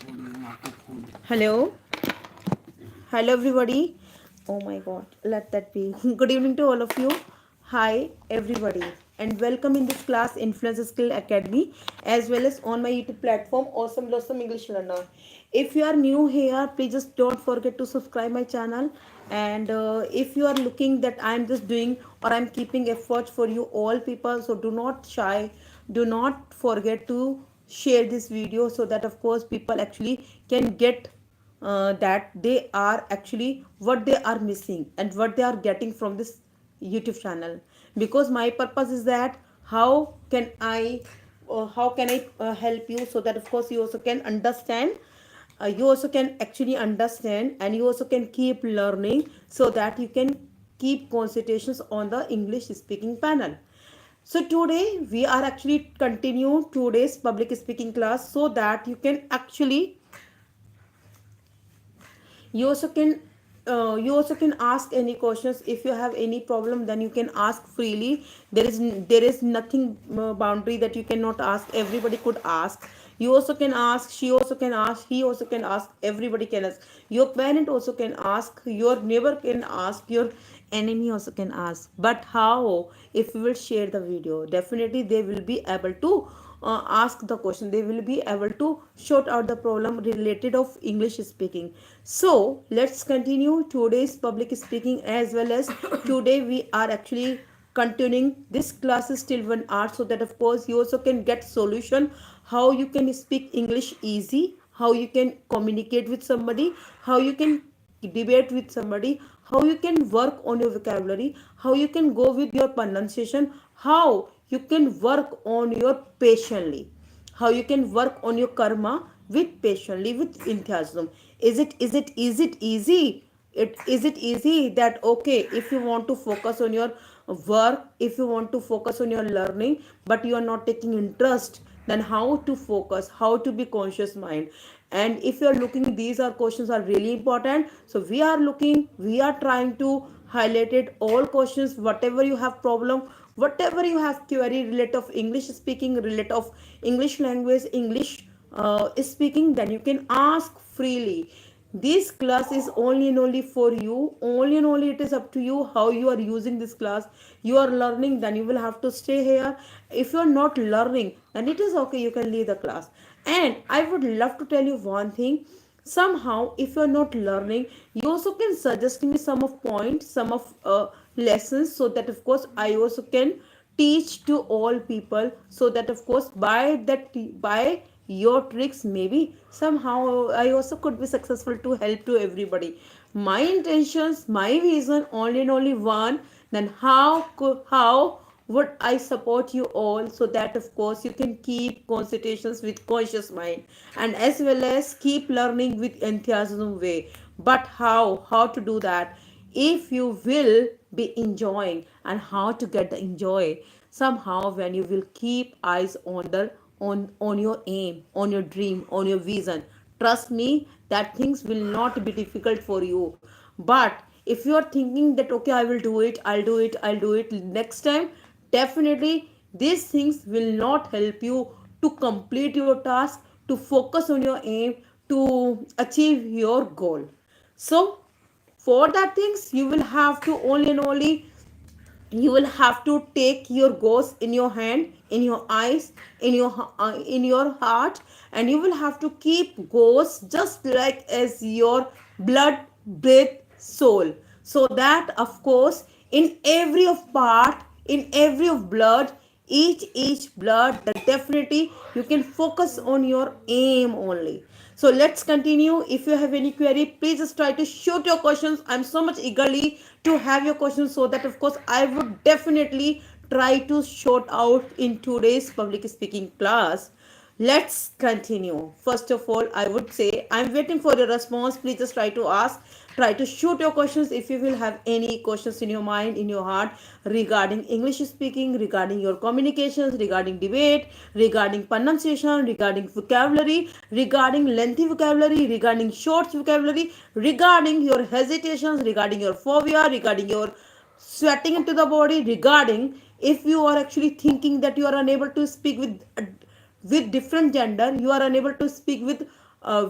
Hello. Hello, everybody. Oh my God. Let that be. Good evening to all of you. Hi, everybody. And welcome in this class, Influence Skill Academy, as well as on my YouTube platform, Awesome Blossom English Learner. If you are new here, please just don't forget to subscribe my channel. And if you are looking that I'm just doing or I'm keeping efforts for you all people, so do not shy, do not forget to share this video so that of course people actually can get that they are actually what they are missing and what they are getting from this YouTube channel. Because my purpose is that how can I help you so that of course you also can understand, you also can actually understand, and you also can keep learning so that you can keep concentrations on the English speaking panel. So today we are actually continue today's public speaking class so that you also can ask any questions. If you have any problem, then you can ask freely. There is nothing boundary that you cannot ask. Everybody could ask. You also can ask, she also can ask, he also can ask, everybody can ask. Your parent also can ask, your neighbor can ask, your enemy also can ask. But how? If we will share the video, definitely they will be able to ask the question. They will be able to sort out the problem related of English speaking. So let's continue today's public speaking, as well as today we are actually continuing this classes till 1 hour, so that of course you also can get solution how you can speak English easy, how you can communicate with somebody, how you can debate with somebody, how you can work on your vocabulary, how you can go with your pronunciation, how you can work on your patiently, how you can work on your karma with patiently, with enthusiasm. Is it easy? It easy that okay, if you want to focus on your work, if you want to focus on your learning, but you are not taking interest, then how to focus, how to be conscious mind? And if you're looking, these are questions are really important. So we are trying to highlight it all questions. Whatever you have problem, whatever you have query relate of English speaking, relate of English language, English speaking, then you can ask freely. This class is only and only for you. Only and only it is up to you how you are using this class. You are learning, then you will have to stay here. If you are not learning, then it is okay, you can leave the class. And I would love to tell you one thing. Somehow, if you are not learning, you also can suggest me some of points, some of lessons, so that of course I also can teach to all people, so that of course by your tricks, maybe somehow I also could be successful to help to everybody. My intentions, my vision, only and only one. Then how would I support you all, so that of course you can keep consultations with conscious mind, and as well as keep learning with enthusiasm way. But how to do that? If you will be enjoying, and how to get the enjoy? Somehow when you will keep eyes on the on your aim, on your dream, on your vision, trust me that things will not be difficult for you. But if you are thinking that okay, I will do it, I'll do it next time, definitely these things will not help you to complete your task, to focus on your aim, to achieve your goal. So for that things, you will have to only and only, you will have to take your goals in your hand, in your eyes, in your heart, and you will have to keep goals just like as your blood, breath, soul. So that of course in every of part, in every of blood, each blood, that definitely you can focus on your aim only. So let's continue. If you have any query, please just try to shoot your questions. I'm so much eagerly to have your questions, so that of course I would definitely try to sort out in today's public speaking class. Let's continue. First of all, I would say I'm waiting for your response. Please just try to ask, try to shoot your questions if you will have any questions in your mind, in your heart, regarding English speaking, regarding your communications, regarding debate, regarding pronunciation, regarding vocabulary, regarding lengthy vocabulary, regarding short vocabulary, regarding your hesitations, regarding your phobia, regarding your sweating into the body, regarding if you are actually thinking that you are unable to speak with different gender, you are unable to speak with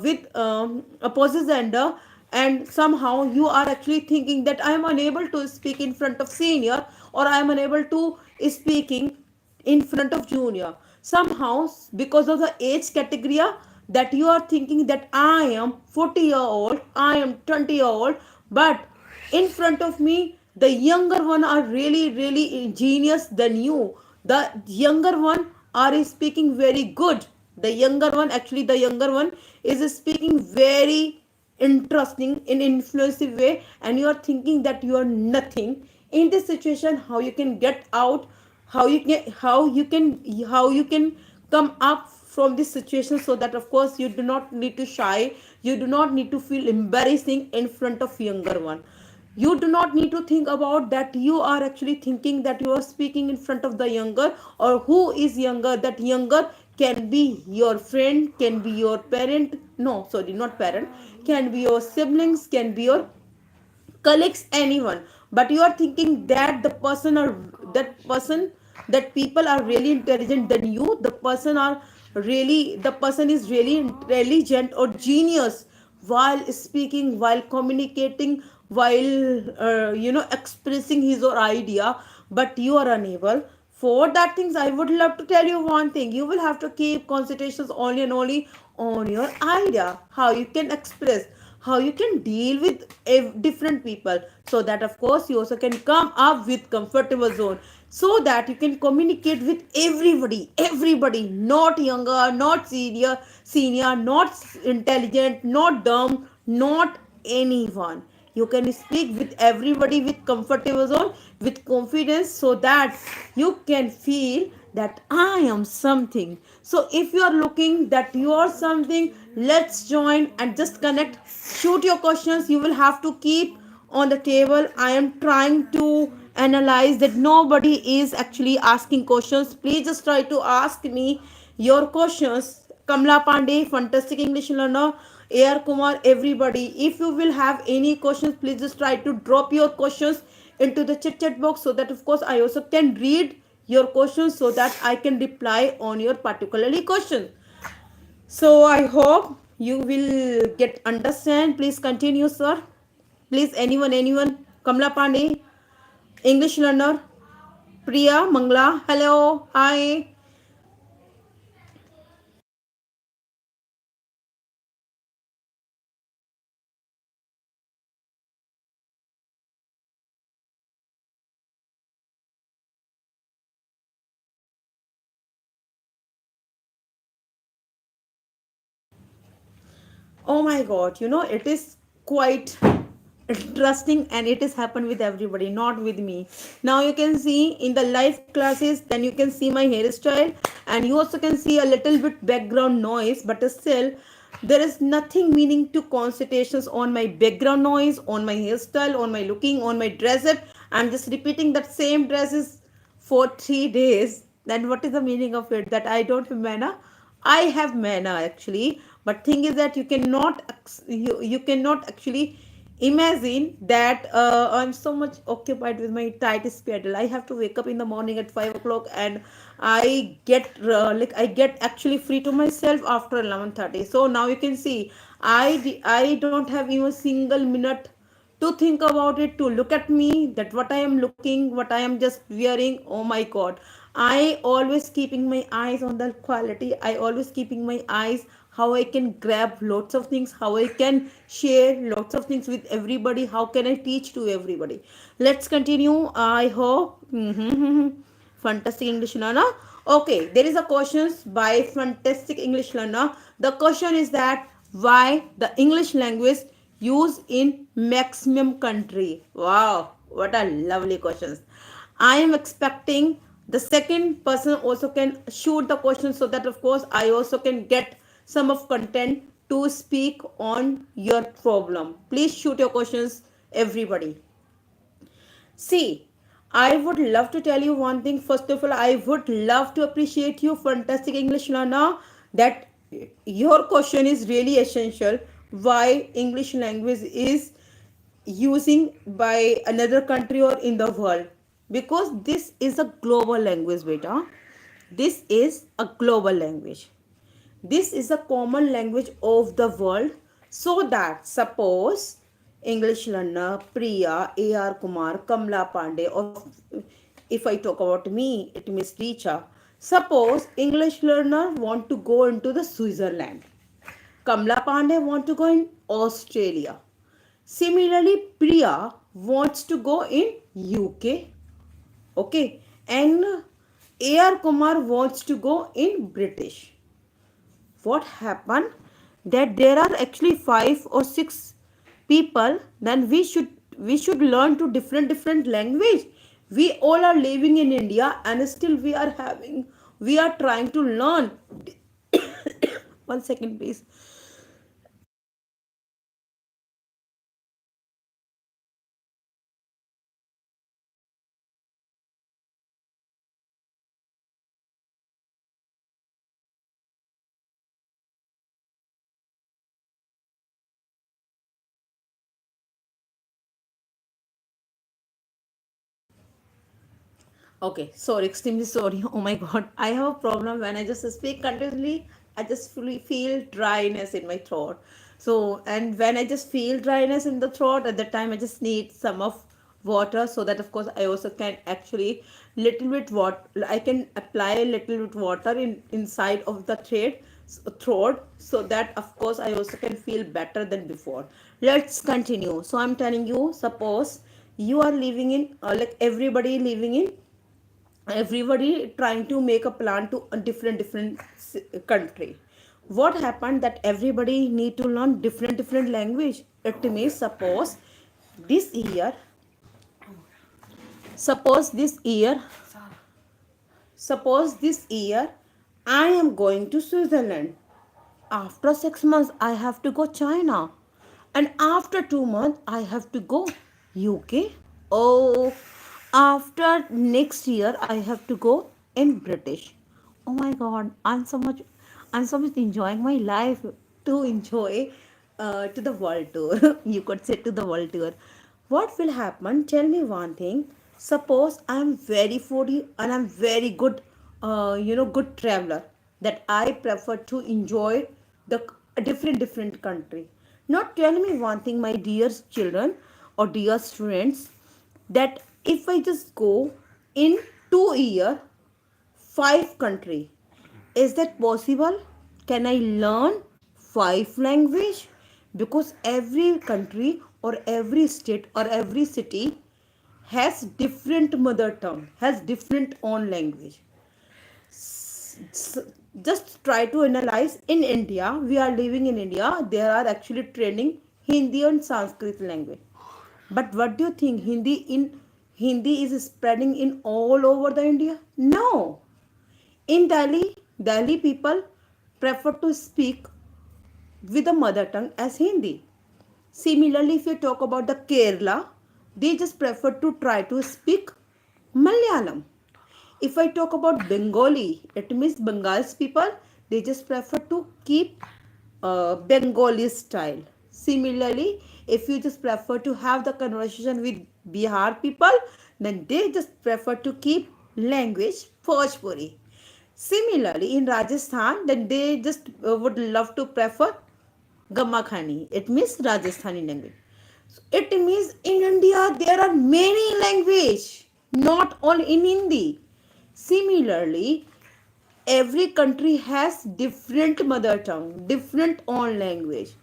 with opposite gender, and somehow you are actually thinking that I am unable to speak in front of senior, or I am unable to speaking in front of junior. Somehow, because of the age category, that you are thinking that I am 40-year-old, I am 20-year-old, but in front of me the younger one are really really genius than you. The younger one are speaking very good. The younger one, actually the younger one is speaking very interesting in influensive way, and you are thinking that you are nothing in this situation. How you can get out, how you can come up from this situation, so that of course you do not need to shy, you do not need to feel embarrassing in front of younger one. You do not need to think about that you are actually thinking that you are speaking in front of the younger, or who is younger. That younger can be your friend, can be your parent, no sorry, not parent, can be your siblings, can be your colleagues, anyone. But you are thinking that the person, or that person, that people are really intelligent than you. The person are really, the person is really intelligent or genius while speaking, while communicating, while expressing his or idea, but you are unable. For that things, I would love to tell you one thing: you will have to keep concentrations only and only on your idea, how you can express, how you can deal with different people, so that of course you also can come up with comfortable zone, so that you can communicate with everybody, not younger, not senior, not intelligent, not dumb, not anyone. You can speak with everybody with comfortable zone, with confidence, so that you can feel that I am something. So if you are looking that you are something, let's join and just connect. Shoot your questions. You will have to keep on the table. I am trying to analyze that nobody is actually asking questions. Please just try to ask me your questions. Kamla Pandey, fantastic English learner, AR Kumar, everybody. If you will have any questions, please just try to drop your questions into the chat box, so that of course I also can read your questions, so that I can reply on your particularly question. So I hope you will get understand. Please continue, sir. Please, anyone. Kamla Pandey, English learner. Priya Mangla, hello, hi. Oh my god, it is quite interesting, and it has happened with everybody, not with me. Now you can see in the live classes, then you can see my hairstyle, and you also can see a little bit background noise, but still there is nothing meaning to concentrations on my background noise, on my hairstyle, on my looking, on my dress up. I'm just repeating that same dresses for 3 days. Then what is the meaning of it? That I don't have manner? I have manner actually, but thing is that you cannot actually imagine that I'm so much occupied with my tight schedule. I have to wake up in the morning at 5 o'clock, and I get actually free to myself after 11:30. So now you can see I don't have even a single minute to think about it, to look at me, that what I am looking, what I am just wearing. Oh my god, I always keeping my eyes on the quality, I always keeping my eyes how I can grab lots of things, how I can share lots of things with everybody, how can I teach to everybody. Let's continue. I hope fantastic English learner. Okay, there is a questions by fantastic English learner. The question is that why the English language used in maximum country. Wow, what a lovely questions. I am expecting the second person also can shoot the question, so that of course I also can get some of content to speak on your problem. Please shoot your questions, everybody. See, I would love to tell you one thing. First of all, I would love to appreciate you, fantastic English learner, that your question is really essential. Why English language is using by another country or in the world? Because this is a global language, beta. This is a global language. This is a common language of the world. So that suppose English learner Priya, AR Kumar, Kamla Pandey, or if I talk about me, it means Richa. Suppose English learner want to go into the Switzerland. Kamla Pandey want to go in Australia. Similarly, Priya wants to go in UK. Okay. And AR Kumar wants to go in British. What happened? That there are actually 5 or 6 people, then we should learn to different language. We all are living in India and still we are trying to learn. One second please. Okay, sorry, extremely sorry. Oh my god, I have a problem when I just speak continuously. I just feel dryness in my throat. So, and when I just feel dryness in the throat, at the time I just need some of water, so that of course I also can actually little bit what I can apply a little bit water in inside of the throat, so that of course I also can feel better than before. Let's continue. So I'm telling you, suppose you are living in like everybody trying to make a plan to a different country. What happened that everybody need to learn different language. It means this year suppose this year suppose this year I am going to Switzerland. After 6 months I have to go China, and after 2 months I have to go UK. Oh, after next year I have to go in British. Oh my god, I'm so much enjoying my life to enjoy to the world tour. You could say to the world tour. What will happen? Tell me one thing. Suppose I'm very foodie and I'm very good good traveler, that I prefer to enjoy the different country. Now tell me one thing, my dear children or dear students, that if I just go in 2 year 5 country, is that possible? Can I learn 5 language? Because every country or every state or every city has different mother tongue, has different own language. Just try to analyze. In India, we are living in India, there are actually training Hindi and Sanskrit language. But what do you think? Hindi is spreading in all over the India? No. In Delhi people prefer to speak with the mother tongue as Hindi. Similarly, if you talk about the Kerala, they just prefer to try to speak Malayalam. If I talk about Bengali, it means Bengal's people, they just prefer to keep Bengali style. Similarly, if you just prefer to have the conversation with Bihar people, then they just prefer to keep language Bhojpuri. Similarly, in Rajasthan, then they just would love to prefer Gamma Khani. It means Rajasthani language. So it means in India there are many language, not all in Hindi. Similarly, every country has different mother tongue, different own language.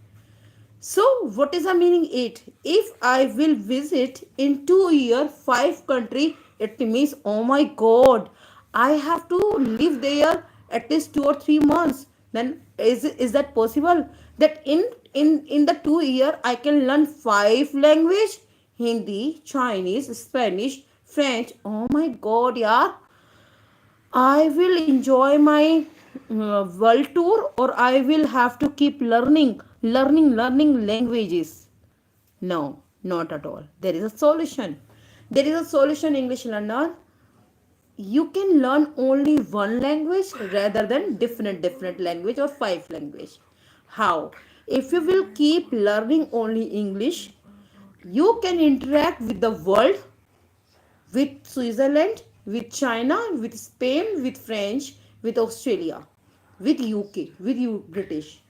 So what is the meaning it? If I will visit in 2 year 5 country, it means oh my god, I have to live there at least 2 or 3 months. Then is that possible? That in the 2 year I can learn 5 language: Hindi, Chinese, Spanish, French. Oh my god, yeah. I will enjoy my world tour, or I will have to keep learning languages. No, not at all. There is a solution. There is a solution, English learner. You can learn only one language rather than different language or 5 language. How? If you will keep learning only English, you can interact with the world, with Switzerland, with China, with Spain, with French, with Australia. with UK, with you British.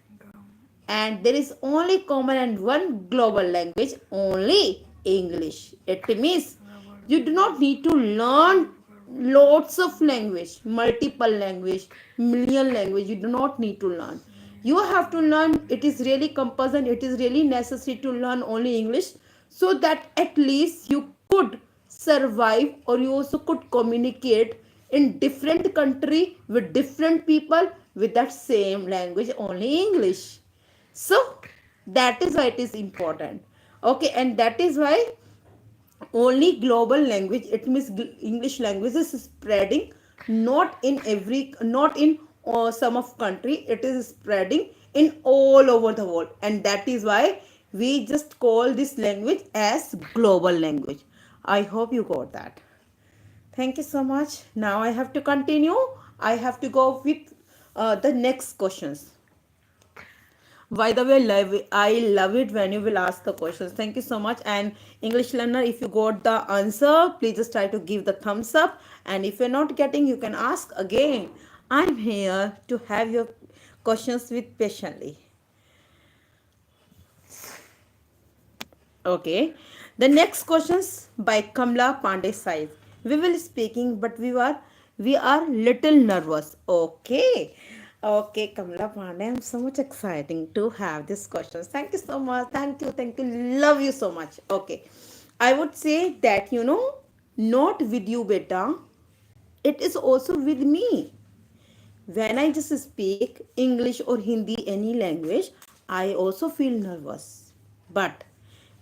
And there is only common and one global language, only English. It means you do not need to learn lots of language, multiple language, million language. You do not need to learn. You have to learn. It is really compulsory. It is really necessary to learn only English, so that at least you could survive, or you also could communicate in different country with different people with that same language, only English. So that is why it is important. Okay, and that is why only global language, it means English language is spreading, not in every, not in some of country, it is spreading in all over the world, and that is why we just call this language as global language. I hope you got that. Thank you so much. Now I have to continue. I have to go with the next questions. By the way, I love it when you will ask the questions. Thank you so much. And English learner, if you got the answer, please just try to give the thumbs up. And if you're not getting, you can ask again. I'm here to have your questions with patiently. Okay. The next questions by Kamla Pandey Sai. We will speaking, but we are little nervous. Okay. Okay, Kamla Pandey, I'm so much exciting to have these questions. Thank you so much. Thank you. Thank you. Love you so much. Okay. I would say that, not with you, beta. It is also with me. When I just speak English or Hindi, any language, I also feel nervous. But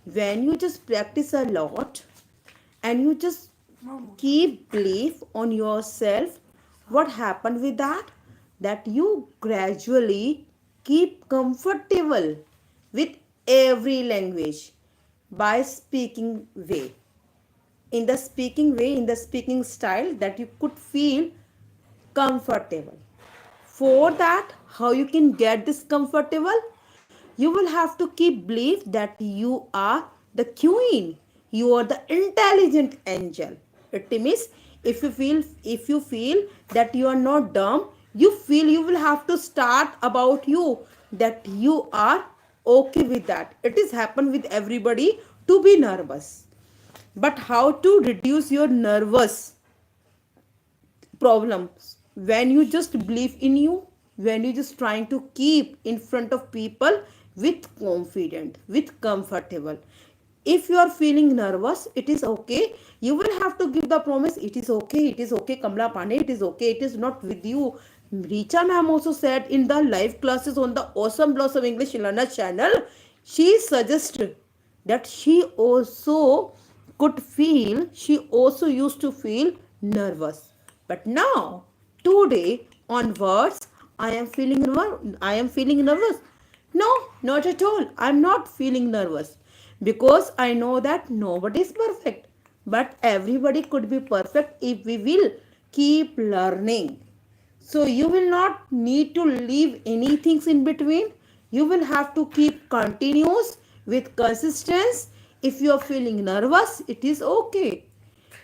when you just practice a lot and you just keep belief on yourself, what happened with that? That you gradually keep comfortable with every language by speaking way. In the speaking style, that you could feel comfortable. For that, how you can get this comfortable? You will have to keep belief that you are the queen, you are the intelligent angel. It means if you feel that you are not dumb, you feel you will have to start about you, that you are okay with that. It is happen with everybody to be nervous. But how to reduce your nervous problems? When you just believe in you, when you just trying to keep in front of people with confident, with comfortable. If you are feeling nervous, it is okay. You will have to give the promise, it is okay, it is okay, Kamla Pandey, it is okay, it is not with you. Richa ma'am also said in the live classes on the Awesome Blossom English Learner channel, she suggested that she also used to feel nervous. But now, today onwards, I am feeling nervous. No, not at all. I'm not feeling nervous, because I know that nobody is perfect. But everybody could be perfect if we will keep learning. So you will not need to leave anything in between. You will have to keep continuous with consistency. If you are feeling nervous, it is okay.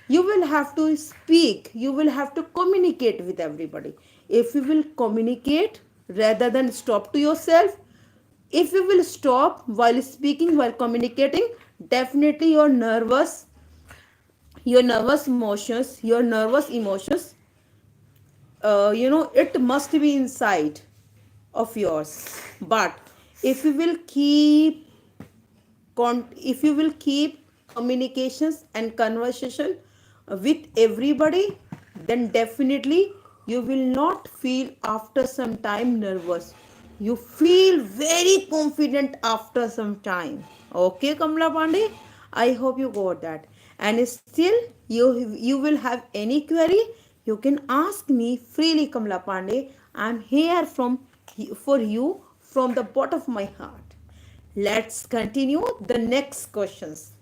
You will have to speak. You will have to communicate with everybody. If you will communicate rather than stop to yourself, if you will stop while speaking, while communicating, definitely your nervous emotions, it must be inside of yours. But if you will keep communications and conversation with everybody, then definitely you will not feel after some time nervous. You feel very confident after some time. Okay, Kamla Pandey, I hope you got that. And still, you will have any query, you can ask me freely, Kamla Pandey. I'm here for you from the bottom of my heart. Let's continue the next questions.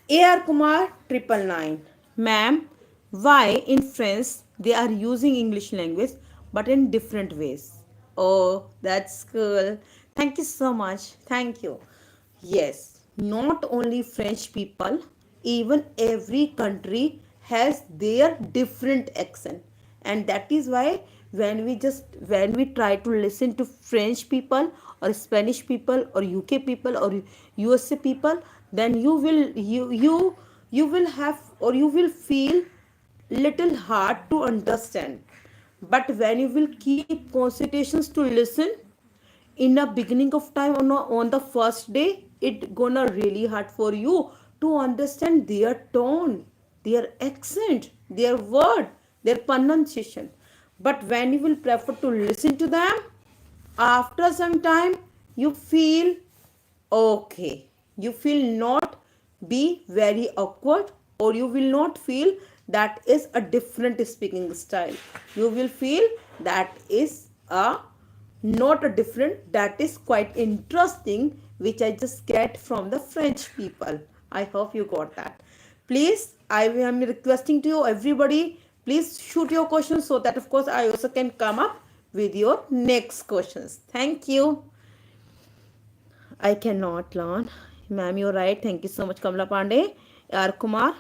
AR Kumar 999. Ma'am, why in France they are using English language but in different ways? Oh, that's cool. Thank you so much. Thank you. Yes, not only French people, even every country has their different accent, and that is why when we try to listen to French people or Spanish people or UK people or USA people, then you will have or you will feel little hard to understand. But when you will keep concentrations to listen in the beginning of time on the first day, it gonna really hard for you to understand their tone, their accent, their word, their pronunciation. But when you will prefer to listen to them, after some time you feel okay, you feel not be very awkward, or you will not feel that is a different speaking style. You will feel that is a not a different, that is quite interesting, which I just get from the French people. I hope you got that. Please, I am requesting to you everybody, please shoot your questions so that of course I also can come up with your next questions. Thank you. I cannot learn. Ma'am, you're right. Thank you so much, Kamla Pandey. R. Kumar.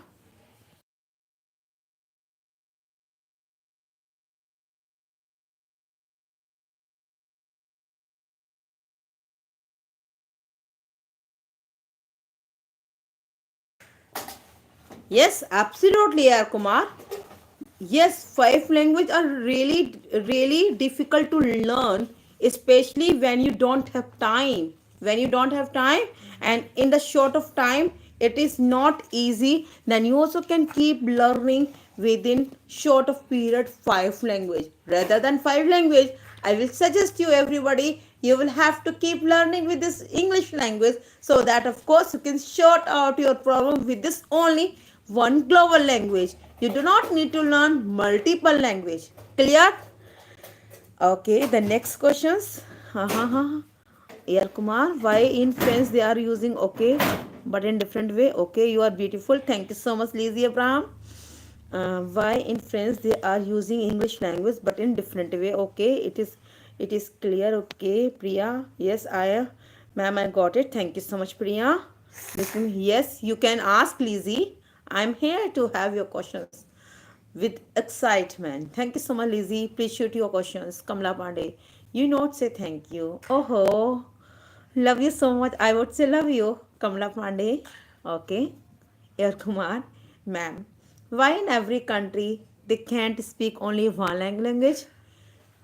Yes, absolutely, R. Kumar. Yes, five languages are really difficult to learn, especially when you don't have time. When you don't have time, and in the short of time, it is not easy. Then you also can keep learning within short of period five language. Rather than five language, I will suggest you everybody, you will have to keep learning with this English language, so that of course you can sort out your problem with this only one global language. You do not need to learn multiple language. Clear? Okay, the next questions. Air Kumar, why in French they are using okay, but in different way? Okay, you are beautiful. Thank you so much, Lizzie Abraham. Why in French they are using English language, but in different way? Okay, it is clear. Okay, Priya. Yes, ma'am, I got it. Thank you so much, Priya. Listen, yes, you can ask Lizzie. I'm here to have your questions with excitement. Thank you so much, Lizzie. Please shoot your questions. Kamla Pandey, you not say thank you. Oh, love you so much. I would say love you, Kamla Pandey. Okay, Air Kumar, ma'am. Why in every country they can't speak only one language?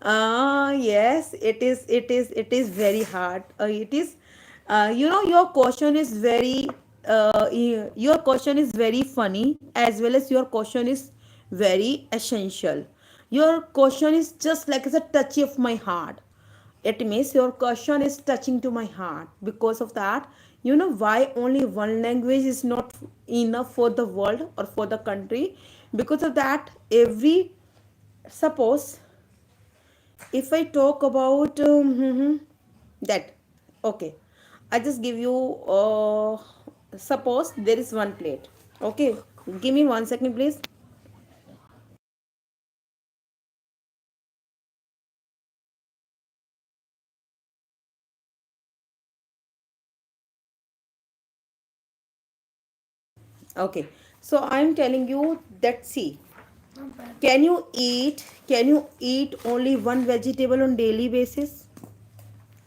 Yes, it is very hard. It is, your question is very, your question is very funny, as well as your question is very essential. Your question is just like it's a touch of my heart. It means your question is touching to my heart. Because of that, you know why only one language is not enough for the world or for the country. Because of that, every suppose if I talk about that, okay, I just give you, suppose there is one plate. Okay, give me 1 second, please. Okay, so I'm telling you that, see, can you eat only one vegetable on daily basis?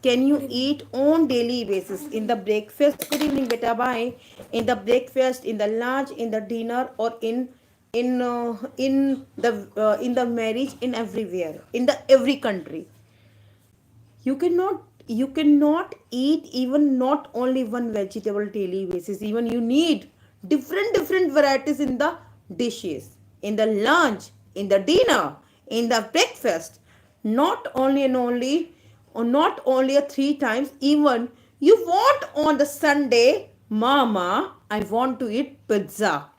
Can you eat on daily basis in the breakfast? Good evening, beta. Bye. In the breakfast, in the lunch, in the dinner, or in the marriage, in everywhere, in the every country. You cannot eat even not only one vegetable daily basis. Even you need different varieties in the dishes, in the lunch, in the dinner, in the breakfast. Not only and only, or not only a three times. Even you want on the Sunday, mama, I want to eat pizza,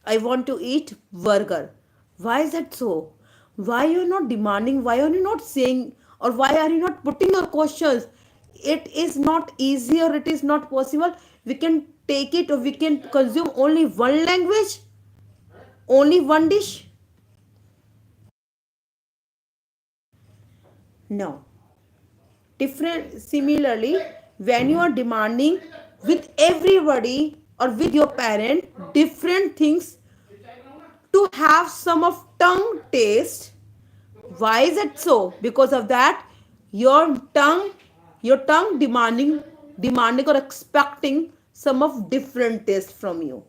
I want to eat burger. Why is that so? Why you are not demanding? Why are you not saying, or why are you not putting your questions? It is not easy, or it is not possible. We can take it, or we can consume only one language, only one dish. No. Different. Similarly, when you are demanding with everybody or with your parent different things to to have some of tongue taste. Why is it so? Because of that, your tongue, your tongue demanding or expecting some of different taste from you.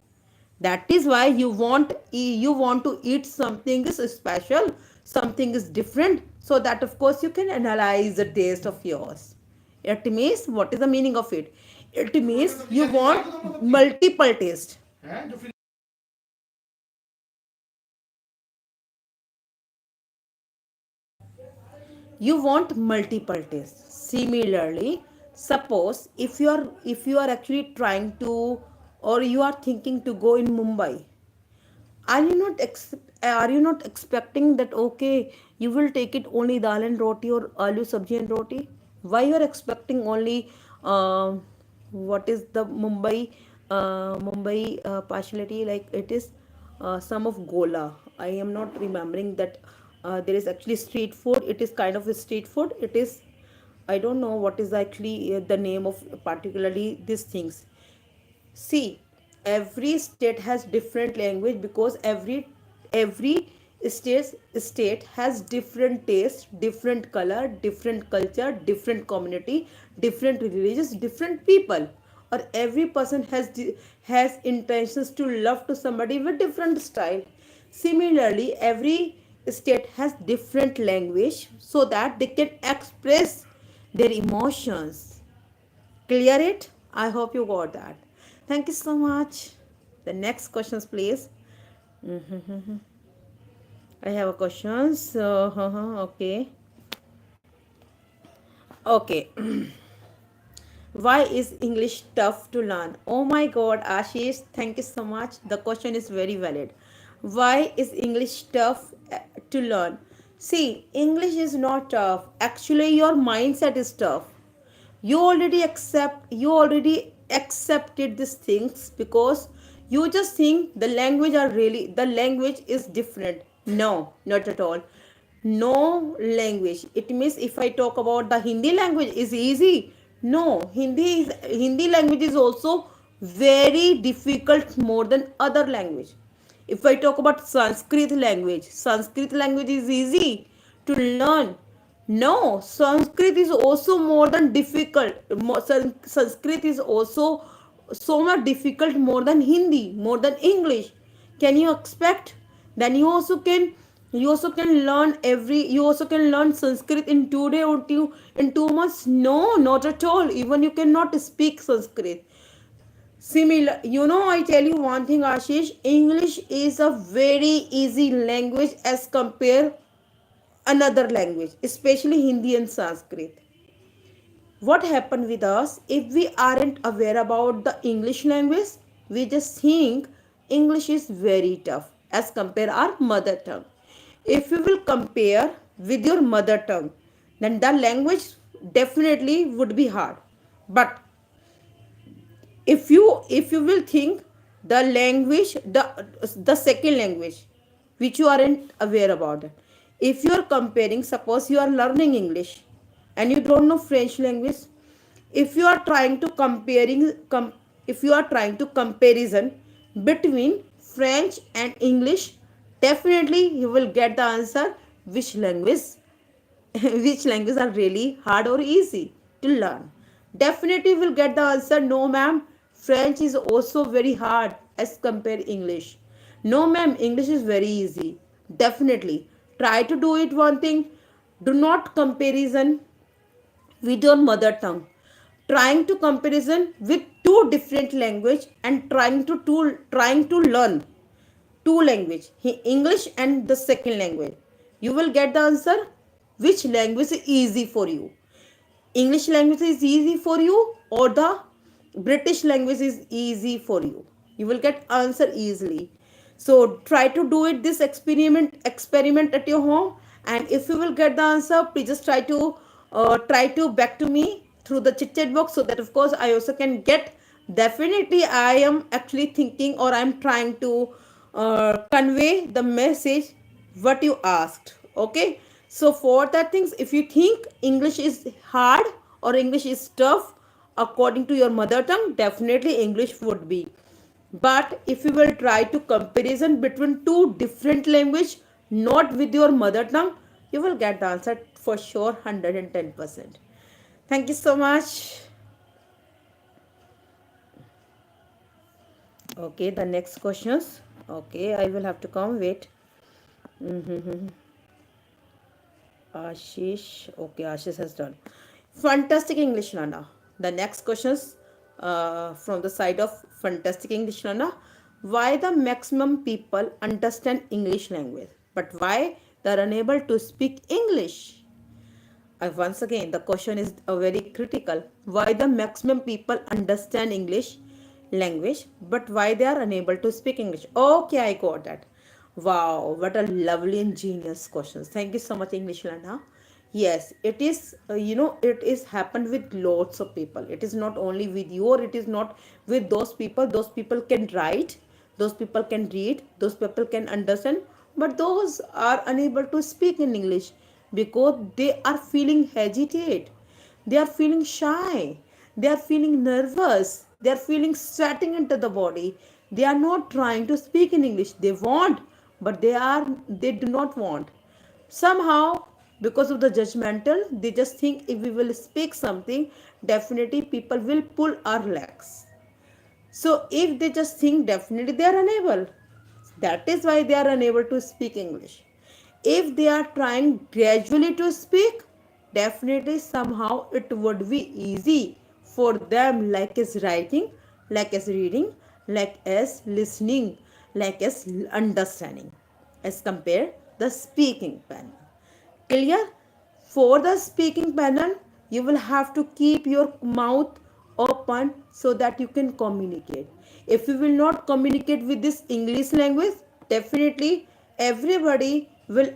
That is why you want to eat something is special, something is different, so that of course you can analyze the taste of yours. It means, what is the meaning of it? It means you want multiple taste. You want multiple tastes. Similarly, suppose if you are actually trying to, or you are thinking to go in Mumbai, are you not expecting that okay, you will take it only dal and roti or aloo sabji and roti? Why you are expecting only uh, what is the Mumbai partiality, like it is some of gola. I am not remembering that. There is actually street food. It is kind of a street food. It is, I don't know what is actually the name of particularly these things. See, every state has different language, because every state has different taste, different color, different culture, different community, different religions, different people. Or every person has intentions to love to somebody with different style. Similarly, every state has different language so that they can express their emotions. Clear it? I hope you got that. Thank you so much. The next questions, please. I have a questions. Okay. Okay. Why is English tough to learn? Oh my God, Ashish, thank you so much. The question is very valid. Why is English tough to learn? See, English is not tough. Actually, your mindset is tough. You already accepted these things, because you just think the language is different. No, not at all. No language. It means if I talk about the Hindi language is easy. No, Hindi language is also very difficult more than other language. If I talk about Sanskrit language is easy to learn. No, Sanskrit is also more than difficult. Sanskrit is also so much difficult more than Hindi, more than English. Can you expect? Then you also can learn Sanskrit in 2 days or in 2 months. No, not at all. Even you cannot speak Sanskrit. Similar, I tell you one thing, Ashish. English is a very easy language as compare another language, especially Hindi and Sanskrit. What happened with us, if we aren't aware about the English language, we just think English is very tough as compare our mother tongue. If you will compare with your mother tongue, then the language definitely would be hard. But if you will think the language, the second language which you aren't aware about it, if you are comparing, suppose you are learning English and you don't know French language, if you are trying to if you are trying to comparison between French and English, definitely you will get the answer which language which languages are really hard or easy to learn. Definitely will get the answer, no ma'am, French is also very hard as compare English. No ma'am, English is very easy. Definitely. Try to do it one thing. Do not comparison with your mother tongue. Trying to comparison with two different language and trying to learn two language, English and the second language, you will get the answer which language is easy for you. English language is easy for you, or the British language is easy for you. You will get answer easily. So try to do it, this experiment at your home, and if you will get the answer, please just try to back to me through the chit chat box, so that of course I also can get. Definitely I am actually thinking, or I'm trying to convey the message what you asked. Okay, so for that things, if you think English is hard or English is tough according to your mother tongue, definitely English would be. But if you will try to comparison between two different language, not with your mother tongue, you will get the answer for sure 110%. Thank you so much. Okay, the next questions. Okay, I will have to come. Wait. Ashish. Okay, Ashish has done. Fantastic English Nana. The next questions from the side of Fantastic English Nana. Why the maximum people understand English language, but why they are unable to speak English? Once again, the question is very critical. Why the maximum people understand English language, but why they are unable to speak English? Okay, I got that. Wow, what a lovely and genius questions. Thank you so much, English Lana. Yes, it is, it is happened with lots of people. It is not only with you, or it is not with those people. Those people can write, those people can read, those people can understand, but those are unable to speak in English because they are feeling hesitate, they are feeling shy, they are feeling nervous, they are feeling sweating into the body. They are not trying to speak in English. They want, but they do not want. Somehow, because of the judgmental, they just think if we will speak something, definitely people will pull our legs. So if they just think, definitely they are unable. That is why they are unable to speak English. If they are trying gradually to speak, definitely somehow it would be easy for them, like as writing, like as reading, like as listening, like as understanding, as compare the speaking panel. Clear? For the speaking panel, you will have to keep your mouth open so that you can communicate. If you will not communicate with this English language, definitely everybody will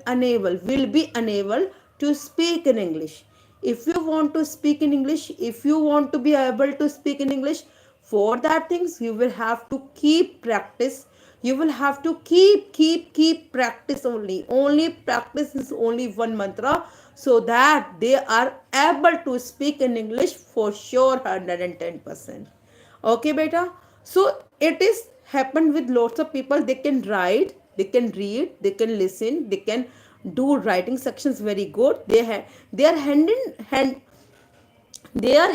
be unable to speak in English. If you want to speak in English, if you want to be able to speak in English, for that things you will have to keep practice. You will have to keep practice. Only practice is only one mantra, so that they are able to speak in English for sure 110%. Okay beta. So it is happened with lots of people. They can write, they can read, they can listen, they can do writing sections very good. They are hand in hand, their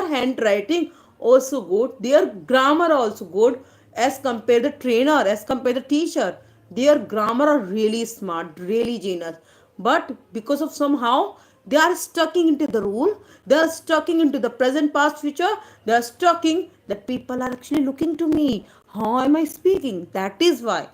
handwriting also good, their grammar also good, as compared the trainer, as compared the teacher. Their grammar are really smart, really genius, but because of somehow they are stuck into the rule, they are stuck into the present past future, they are stuck in that people are actually looking to me, how am I speaking. That is why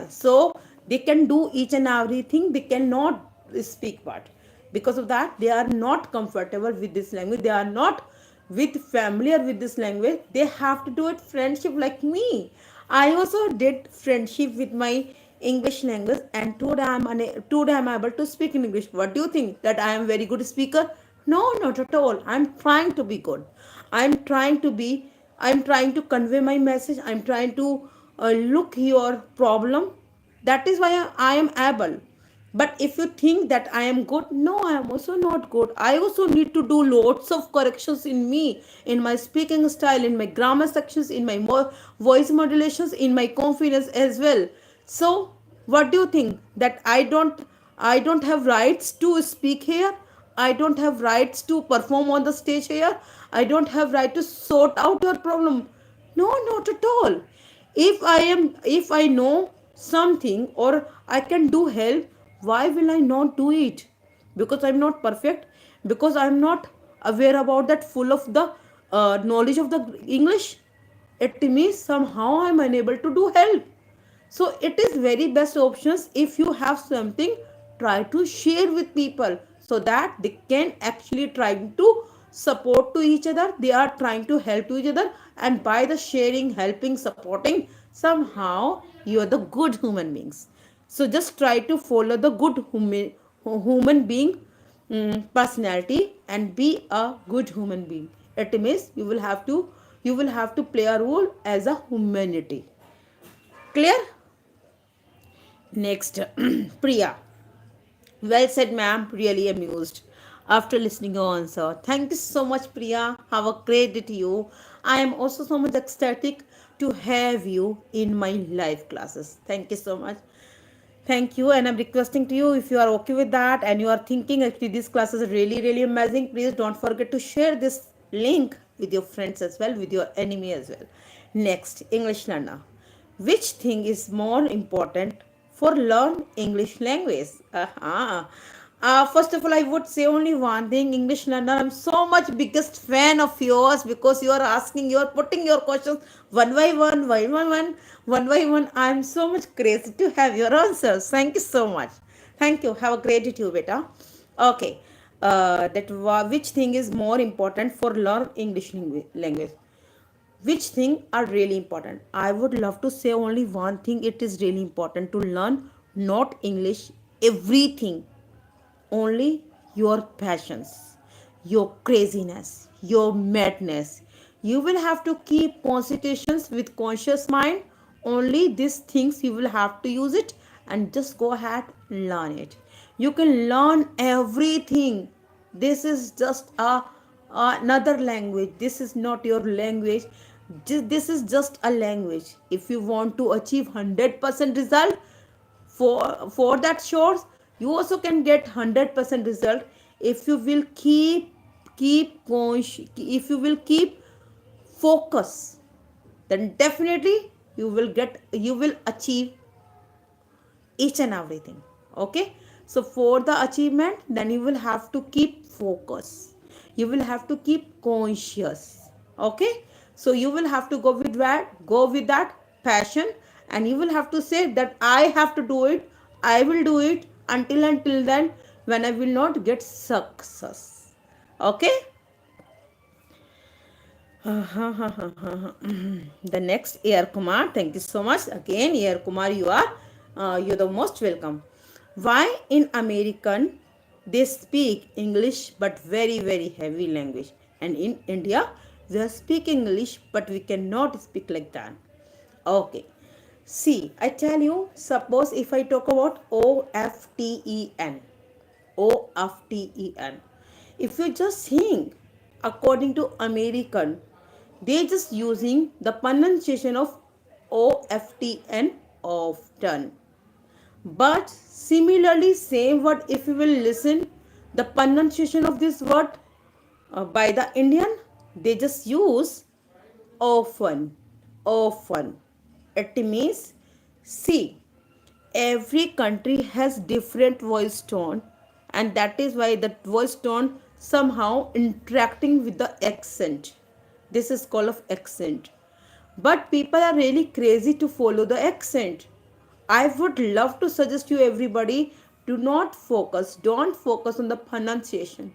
so they can do each and everything, they cannot speak part. Because of that, they are not comfortable with this language, they are not with familiar with this language. They have to do it friendship like me. I also did friendship with my English language, and today I'm able to speak in English. What do you think, that I am very good speaker? No, not at all. I'm trying to be good. i'm trying to be I'm trying to convey my message. I'm trying to look your problem. That is why I am able. But if you think that I am good, no, I am also not good. I also need to do lots of corrections in me, in my speaking style, in my grammar sections, in my voice modulations, in my confidence as well. So, what do you think, that I don't have rights to speak here? I don't have rights to perform on the stage here? I don't have right to sort out your problem? No, not at all. If I know something, or I can do help, why will I not do it? Because I'm not perfect, because I'm not aware about that full of the knowledge of the English. It means somehow I'm unable to do help. So it is very best options. If you have something, try to share with people, so that they can actually try to support to each other. They are trying to help to each other, and by the sharing, helping, supporting, somehow you are the good human beings. So just try to follow the good human being personality, and be a good human being. It means you will have to play a role as a humanity. Clear? Next, Priya. Well said, ma'am. Really amused after listening your answer. Thank you so much, Priya. Have a great day to you. I am also so much ecstatic to have you in my live classes. Thank you so much. Thank you, and I'm requesting to you, if you are okay with that and you are thinking actually these classes are really, really amazing, please don't forget to share this link with your friends as well, with your enemy as well. Next, English learner. Which thing is more important for learn English language? First of all, I would say only one thing, English learner. I'm so much biggest fan of yours because you are asking, you are putting your questions one by one, one by one. I'm so much crazy to have your answers. Thank you so much. Thank you. Have a great day, too, beta. Okay. Which thing is more important for learn English language? Which thing are really important? I would love to say only one thing. It is really important to learn not English, everything, only your passions, your craziness, your madness. You will have to keep concentrations with conscious mind. Only these things you will have to use it and just go ahead, learn it. You can learn everything. This is just another language. This is not your language. This is just a language. If you want to achieve 100% result, for that shores, you also can get 100% result if you will if you will keep focus, then definitely you will achieve each and everything. Okay, so for the achievement, then you will have to keep focus, you will have to keep conscious. Okay, so you will have to go with that passion, and you will have to say that I have to do it, I will do it until then when I will not get success. Okay. The next, Air Kumar. Thank you so much again, Air Kumar. You're the most welcome. Why in American they speak English but very, very heavy language, and in India we are speaking English but we cannot speak like that? Okay. See, I tell you, suppose if I talk about OFTEN, OFTEN. If you just think, according to American, they just using the pronunciation of OFTN, often. But similarly, same word, if you will listen, the pronunciation of this word by the Indian, they just use often, often. It means, see, every country has different voice tone, and that is why the voice tone somehow interacting with the accent. This is called of accent. But people are really crazy to follow the accent. I would love to suggest you everybody, don't focus on the pronunciation.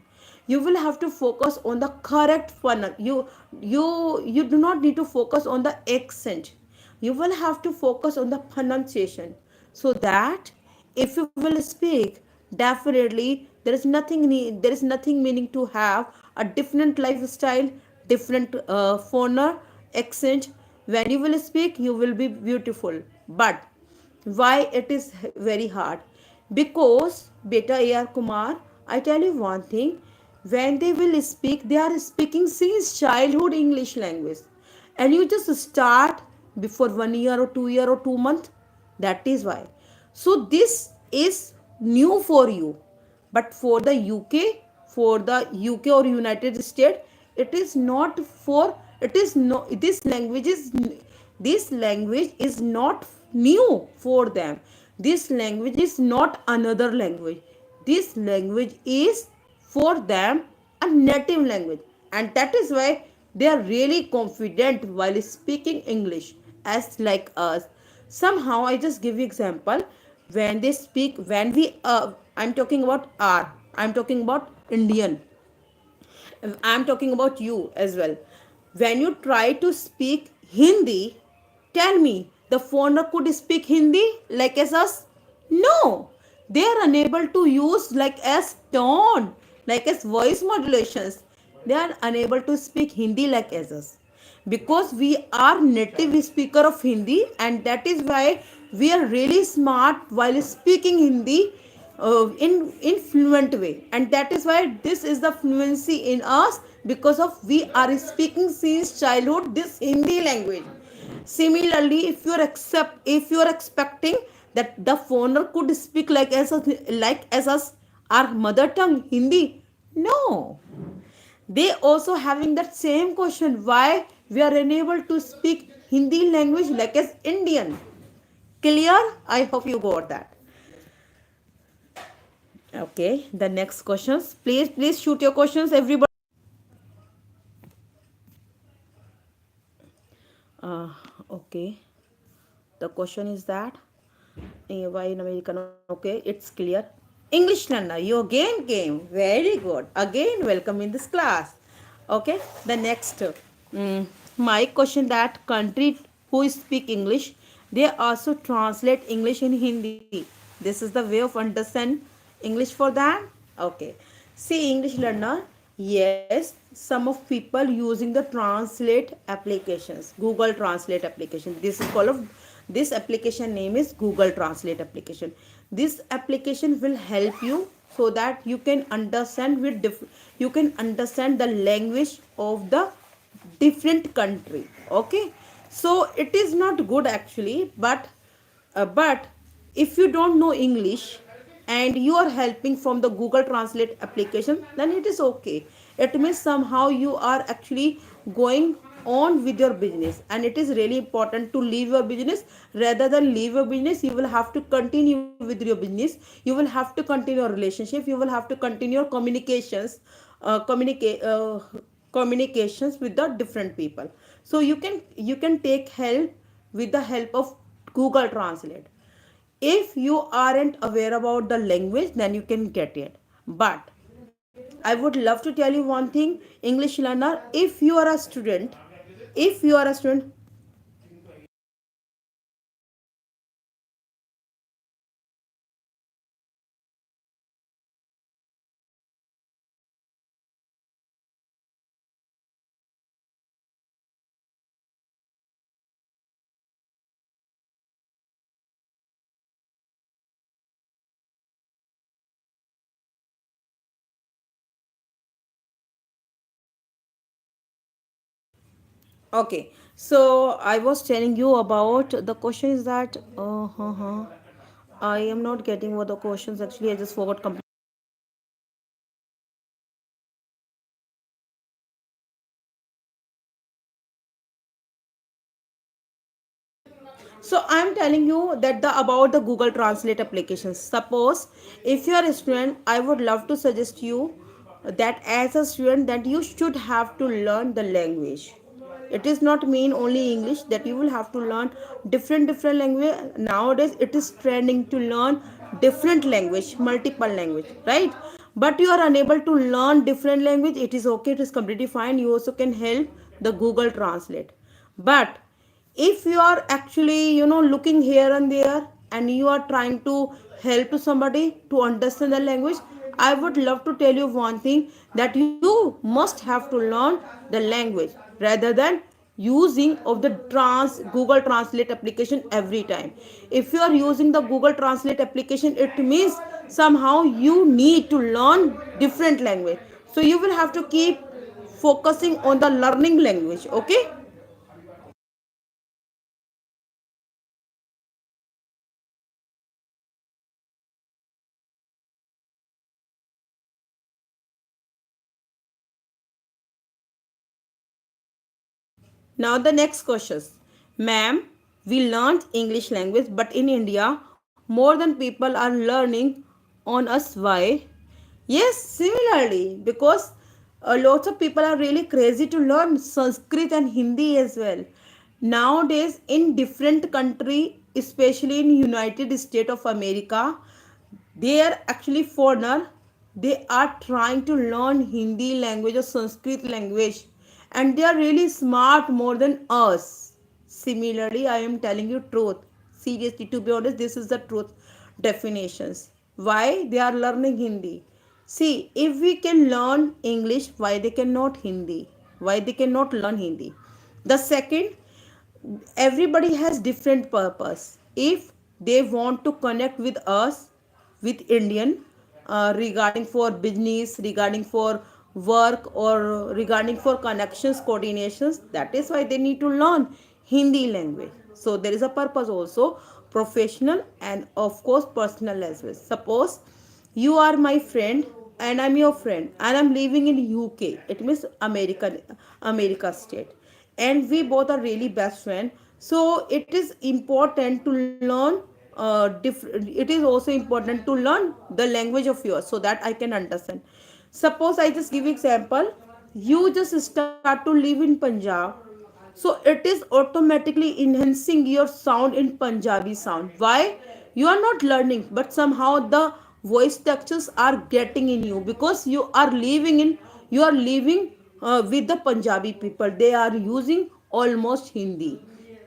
You will have to focus on the correct you do not need to focus on the accent. You will have to focus on the pronunciation, so that if you will speak, definitely there is nothing meaning to have a different lifestyle, different phoner, accent. When you will speak, you will be beautiful. But why it is very hard? Because beta AR Kumar, I tell you one thing, when they will speak, they are speaking since childhood English language, and you just start before 1 year or 2 year or 2 months. That is why. So this is new for you, but for the UK or United States, it is not for, it is no, this language is not new for them. This language is not another language. This language is for them a native language, and that is why they are really confident while speaking English as like us. Somehow I just give you example. When they speak, when we I'm talking about I'm talking about Indian, I'm talking about you as well. When you try to speak Hindi, tell me, the foreigner could speak Hindi like as us? No. They are unable to use like as tone, like as voice modulations. They are unable to speak Hindi like as us. Because we are native speaker of Hindi, and that is why we are really smart while speaking Hindi in fluent way, and that is why this is the fluency in us because of we are speaking since childhood this Hindi language. Similarly, if you are expecting that the foreigner could speak like as us our mother tongue Hindi, no, they also having that same question, why we are unable to speak Hindi language like as Indian. Clear? I hope you got that. Okay, the next questions. Please shoot your questions, everybody. Uh, okay. The question is that why in American? Okay, it's clear. English learner, you again came. Very good. Again, welcome in this class. Okay, the next. mm, my question that country who speak English, they also translate English in Hindi. This is the way of understand English for that. Okay. See, English learner, yes, some of people using the translate applications, Google Translate application. This is called of this application name is Google Translate application. This application will help you so that you can understand you can understand the language of the different country. Okay, so it is not good actually, but if you don't know English and you are helping from the Google Translate application, then it is okay. It means somehow you are actually going on with your business, and it is really important to leave your business. Rather than leave your business, you will have to continue with your business, you will have to continue your relationship, you will have to continue your communications, communicate communications with the different people. So you can take help with the help of Google Translate. If you aren't aware about the language, then you can get it. But I would love to tell you one thing, English learner, if you are a student. Okay, so I was telling you about the question is that I am not getting what the questions actually. I just forgot completely. So I'm telling you that the about the Google Translate applications. Suppose if you are a student, I would love to suggest you that as a student that you should have to learn the language. It is not mean only English, that you will have to learn different language. Nowadays it is trending to learn different language, multiple language, right? But you are unable to learn different language. It is okay. It is completely fine. You also can help the Google Translate. But if you are actually looking here and there and you are trying to help to somebody to understand the language, I would love to tell you one thing, that you must have to learn the language rather than using of the Google Translate application every time. If you are using the Google Translate application, it means somehow you need to learn different language, so you will have to keep focusing on the learning language. Okay. Now the next questions. Ma'am, we learned English language, but in India, more than people are learning on us. Why? Yes, similarly, because lots of people are really crazy to learn Sanskrit and Hindi as well. Nowadays, in different country, especially in United States of America, they are actually foreigner, they are trying to learn Hindi language or Sanskrit language, and they are really smart more than us. Similarly, I am telling you truth, seriously, to be honest, this is the truth definitions why they are learning Hindi. See, if we can learn English, why they cannot Hindi, why they cannot learn Hindi? The second, everybody has different purpose. If they want to connect with us, with Indian, regarding for business, regarding for work or regarding for connections, coordinations. That is why they need to learn Hindi language. So there is a purpose also, professional and of course personal as well. Suppose you are my friend and I'm your friend and I'm living in UK. It means America state, and we both are really best friend. So it is important to learn it is also important to learn the language of yours so that I can understand. Suppose I just give example, you just start to live in Punjab, so it is automatically enhancing your sound in Punjabi sound. Why? You are not learning, but somehow the voice textures are getting in you because you are living with the Punjabi people. They are using almost Hindi,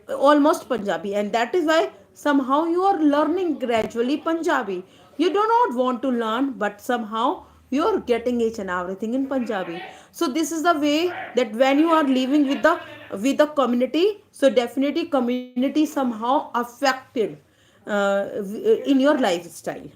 almost Punjabi, and that is why somehow you are learning gradually Punjabi. You do not want to learn, but somehow you are getting each and everything in Punjabi. So this is the way that when you are living with the community, so definitely community somehow affected in your lifestyle.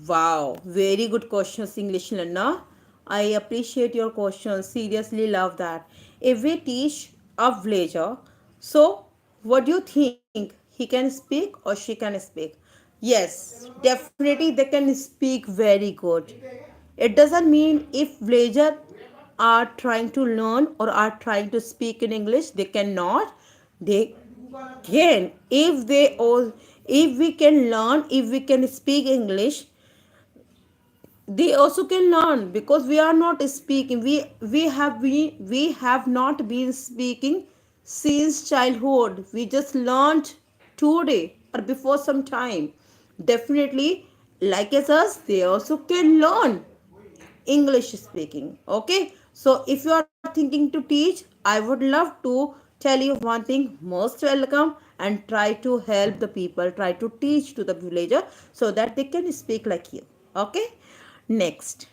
Wow, very good questions, English learner. I appreciate your questions. Seriously love that. If we teach a villager, so what do you think? He can speak or she can speak? Yes, definitely they can speak very good. It doesn't mean if villager are trying to learn or are trying to speak in English, they cannot. They can. If we can learn, if we can speak English, they also can learn because we are not speaking, we have not been speaking since childhood. We just learned today or before some time. Definitely, like as us, they also can learn English speaking. Okay, so if you are thinking to teach, I would love to tell you one thing: most welcome, and try to help the people, try to teach to the villager so that they can speak like you. Okay, next,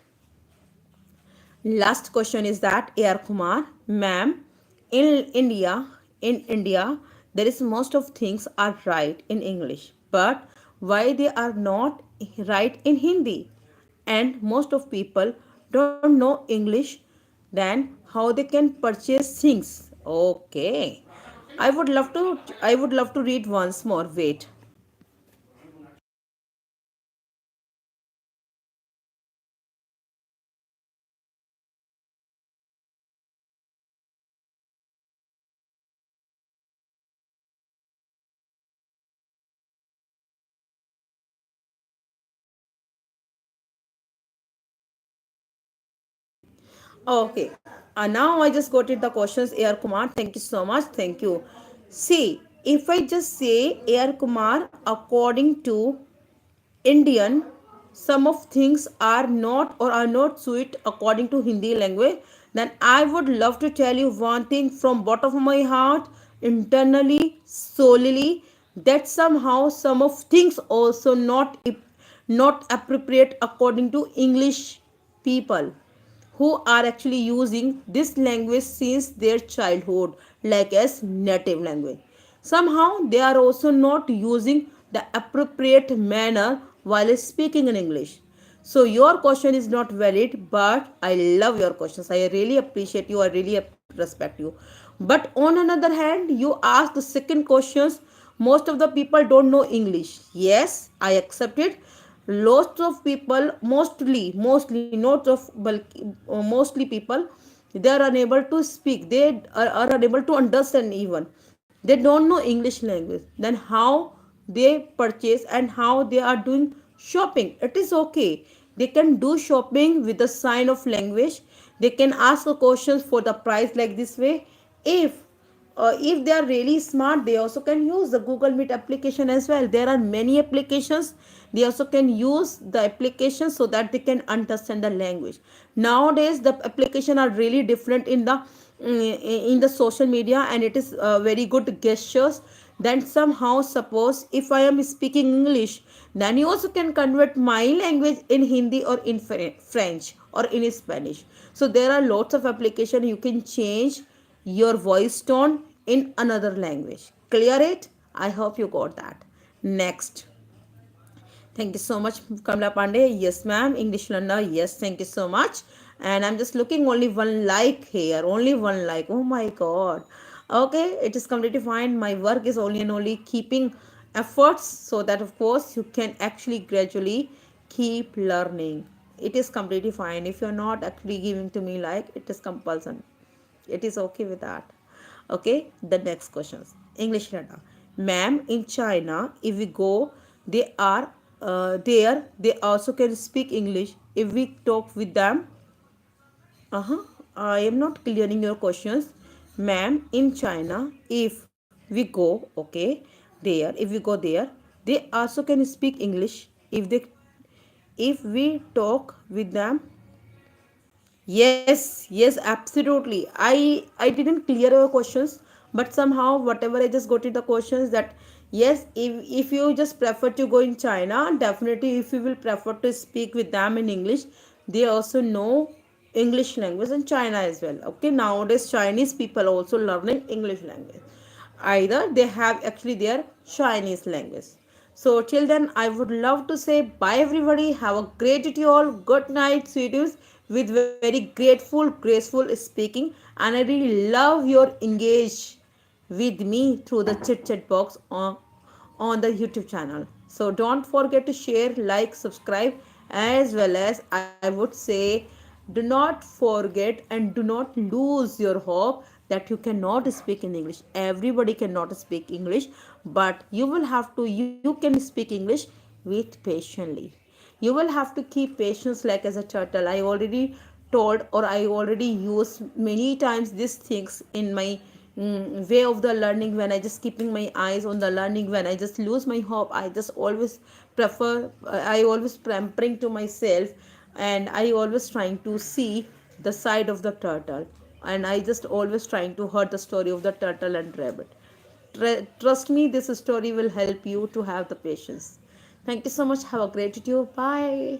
last question is that AR Kumar, ma'am, in india in India, there is most of things are right in English, but why they are not right in Hindi? And most of people don't know English, then how they can purchase things? Okay, I would love to read once more. Wait. Okay. Now I just got it the questions, Air Kumar. Thank you so much. Thank you. See, if I just say Air Kumar, according to Indian, some of things are not or are not sweet according to Hindi language, then I would love to tell you one thing from bottom of my heart, internally, solely, that somehow some of things also not appropriate according to English people who are actually using this language since their childhood, like as native language. Somehow they are also not using the appropriate manner while speaking in English. So your question is not valid, but I love your questions. I really appreciate you. I really respect you. But on another hand, you ask the second questions. Most of the people don't know English. Yes, I accept it. Lots of people, mostly not of mostly people, they are unable to speak, are unable to understand even, they don't know English language, then how they purchase and how they are doing shopping? It is okay, they can do shopping with the sign of language. They can ask questions for the price like this way. If they are really smart, they also can use the Google Meet application as well. There are many applications. They also can use the application so that they can understand the language. Nowadays the application are really different in the social media, and it is very good gestures. Then somehow, suppose if I am speaking English, then you also can convert my language in Hindi or in French or in Spanish. So there are lots of application. You can change your voice tone in another language. Clear it? I hope you got that. Next. Thank you so much, Kamla Pandey. Yes, ma'am. English learner. Yes, thank you so much. And I'm just looking only one like here. Only one like. Oh my God. Okay, it is completely fine. My work is only and only keeping efforts so that, of course, you can actually gradually keep learning. It is completely fine. If you're not actually giving to me like, it is compulsion. It is okay with that. Okay, the next questions. English learner. Ma'am, in China, if we go, they are there. They also can speak English. If we talk with them, I am not clearing your questions. Ma'am, in China, if we go, okay, there, if we go there, they also can speak English. If we talk with them, yes, yes, absolutely. I didn't clear your questions, but somehow whatever I just got in the questions that yes, if you just prefer to go in China, definitely if you will prefer to speak with them in English, they also know English language in China as well. Okay, nowadays Chinese people are also learning English language. Either they have actually their Chinese language. So till then, I would love to say bye everybody. Have a great day to you all. Good night, sweeties. With very grateful, graceful speaking, and I really love your engage with me through the chit chat box on the YouTube channel. So don't forget to share, like, subscribe, as well as I would say, do not forget and do not lose your hope that you cannot speak in English. Everybody cannot speak English, but you can speak English with patiently. You will have to keep patience like as a turtle. I already told, or I already used many times these things in my way of the learning. When I just keeping my eyes on the learning, when I just lose my hope, I just always prefer I always pampering to myself, and I always trying to see the side of the turtle, and I just always trying to hear the story of the turtle and rabbit. Trust me, this story will help you to have the patience. Thank you so much. Have a great day. Bye.